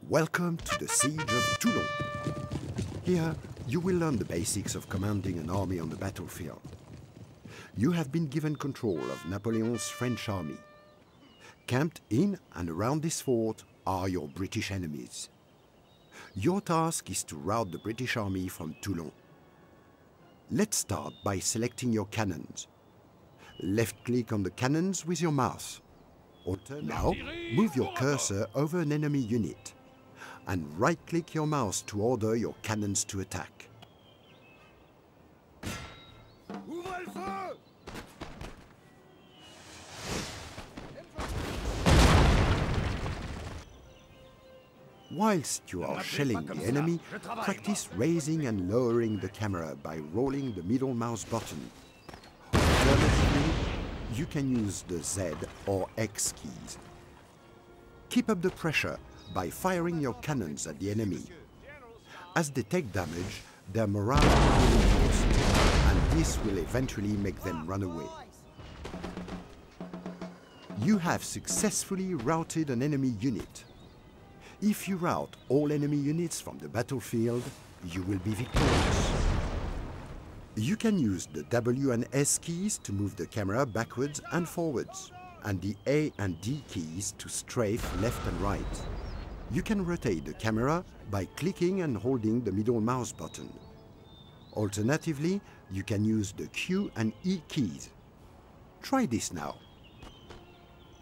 Welcome to the Siege of Toulon. Here, you will learn the basics of commanding an army on the battlefield. You have been given control of Napoleon's French army. Camped in and around this fort are your British enemies. Your task is to rout the British army from Toulon. Let's start by selecting your cannons. Left-click on the cannons with your mouse. Now, move your cursor over an enemy unit and right-click your mouse to order your cannons to attack. Whilst you are shelling the enemy, practice raising and lowering the camera by rolling the middle mouse button. Alternatively, you can use the Z or X keys. Keep up the pressure by firing your cannons at the enemy. As they take damage, their morale will increase, and this will eventually make them run away. You have successfully routed an enemy unit. If you rout all enemy units from the battlefield, you will be victorious. You can use the W and S keys to move the camera backwards and forwards, and the A and D keys to strafe left and right. You can rotate the camera by clicking and holding the middle mouse button. Alternatively, you can use the Q and E keys. Try this now.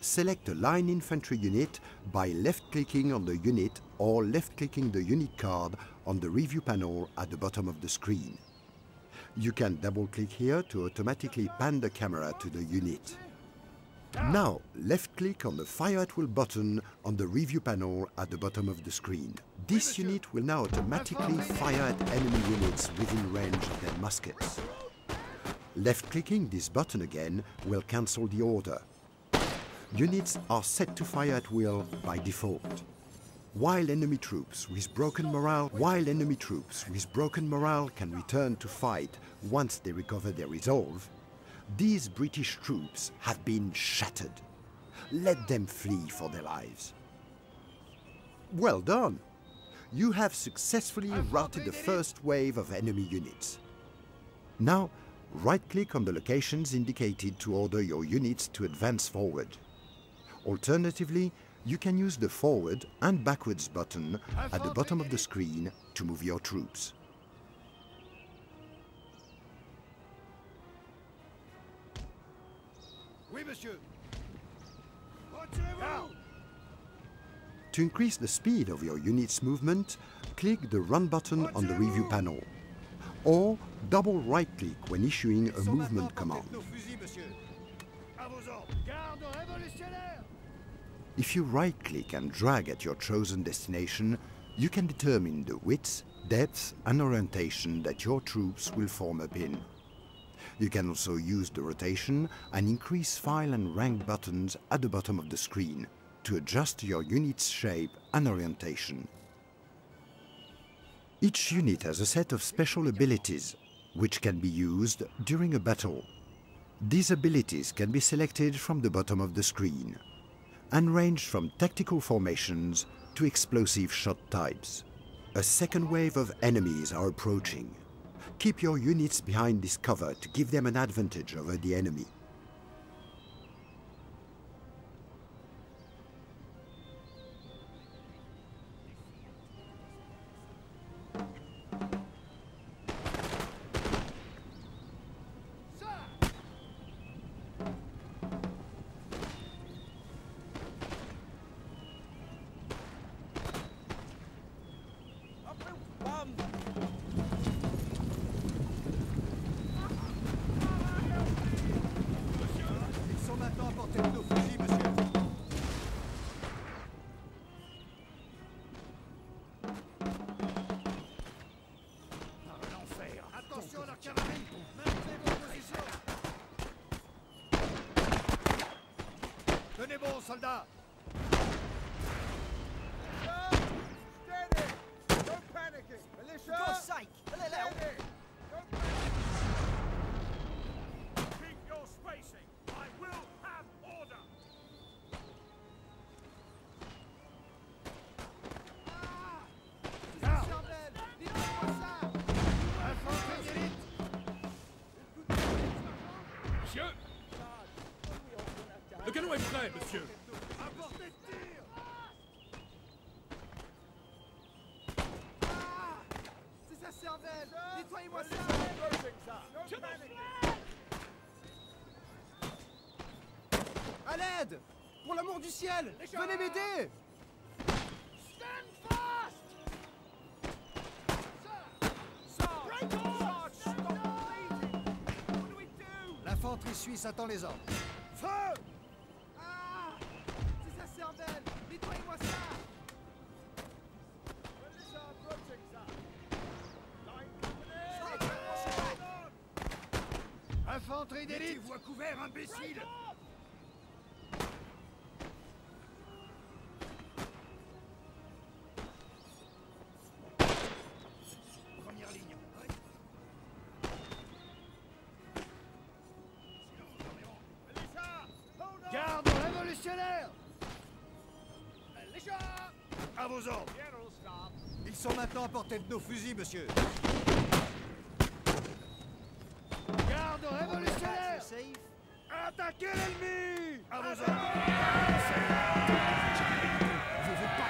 Select a line infantry unit by left-clicking on the unit or left-clicking the unit card on the review panel at the bottom of the screen. You can double-click here to automatically pan the camera to the unit. Now, left-click on the Fire at Will button on the review panel at the bottom of the screen. This unit will now automatically fire at enemy units within range of their muskets. Left-clicking this button again will cancel the order. Units are set to fire at will by default. While enemy troops with broken morale can return to fight once they recover their resolve, these British troops have been shattered. Let them flee for their lives. Well done! You have successfully routed the first wave of enemy units. Now, right-click on the locations indicated to order your units to advance forward. Alternatively, you can use the forward and backwards button at the bottom of the screen to move your troops. To increase the speed of your unit's movement, click the Run button on the review panel, or double right-click when issuing a movement command. If you right-click and drag at your chosen destination, you can determine the width, depth and orientation that your troops will form up in. You can also use the rotation and increase file and rank buttons at the bottom of the screen to adjust your unit's shape and orientation. Each unit has a set of special abilities, which can be used during a battle. These abilities can be selected from the bottom of the screen and range from tactical formations to explosive shot types. A second wave of enemies are approaching. Keep your units behind this cover to give them an advantage over the enemy. Tenez bon, soldats! est prêt, monsieur. Apportez de tir. C'est sa cervelle. Nettoyez-moi ça. À l'aide! Pour l'amour du ciel! Venez m'aider! Stand fast! L'infanterie suisse attend les ordres. Feu! Ah! C'est sa cervelle! Nettoyez-moi ça! Infanterie d'élite! Mettez-vous à couvert, imbécile! Première ligne. Garde révolutionnaire! À vos ordres! Ils sont maintenant à portée de nos fusils, monsieur. Garde révolutionnaire! Attaquez l'ennemi! À vos ordres! Je veux pas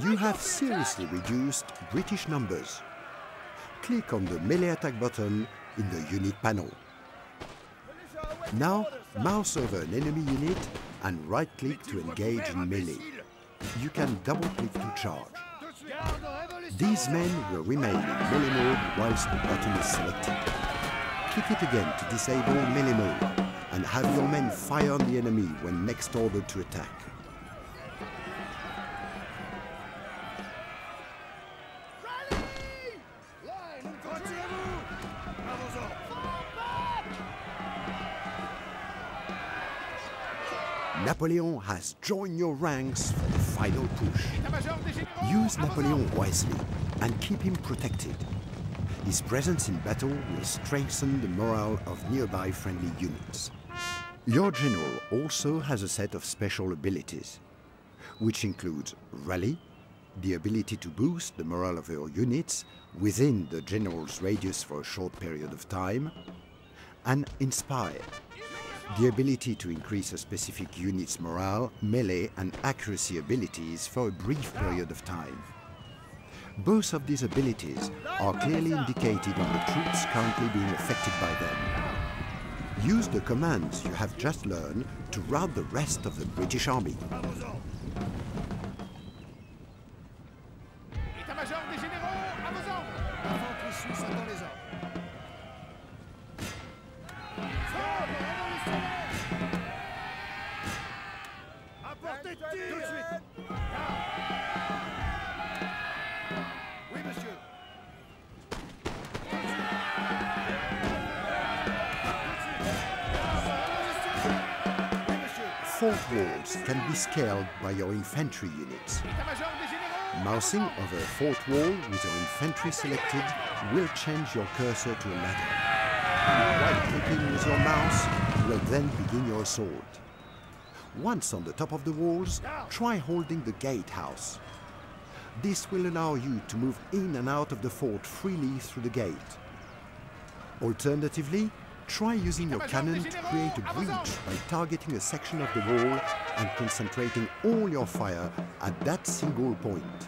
You have seriously reduced British numbers. Click on the melee attack button in the unit panel. Now, mouse over an enemy unit and right-click to engage in melee. You can double-click to charge. These men will remain in melee mode whilst the button is selected. Click it again to disable melee mode and have your men fire on the enemy when next ordered to attack. Napoleon has joined your ranks for the final push. Use Napoleon wisely and keep him protected. His presence in battle will strengthen the morale of nearby friendly units. Your general also has a set of special abilities, which includes Rally, the ability to boost the morale of your units within the general's radius for a short period of time, and Inspire, the ability to increase a specific unit's morale, melee and accuracy abilities for a brief period of time. Both of these abilities are clearly indicated on the troops currently being affected by them. Use the commands you have just learned to rout the rest of the British Army. État-major des généraux, à vos ordres! L'infanterie suisse attend les ordres. Apportez de tir! Tout de suite! Oui, monsieur. Fort walls can be scaled by your infantry units. Mousing over a fort wall with your infantry selected will change your cursor to a ladder. While clicking with your mouse, you will then begin your assault. Once on the top of the walls, try holding the gatehouse. This will allow you to move in and out of the fort freely through the gate. Alternatively, try using your cannon to create a breach by targeting a section of the wall and concentrating all your fire at that single point.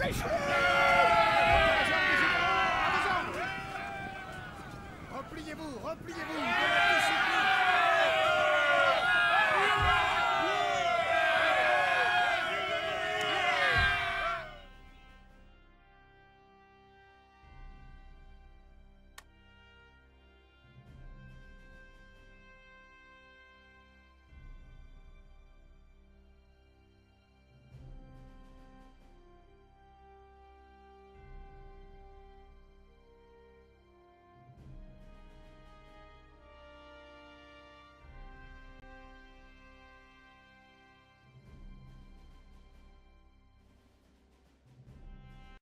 Dépêche-toi!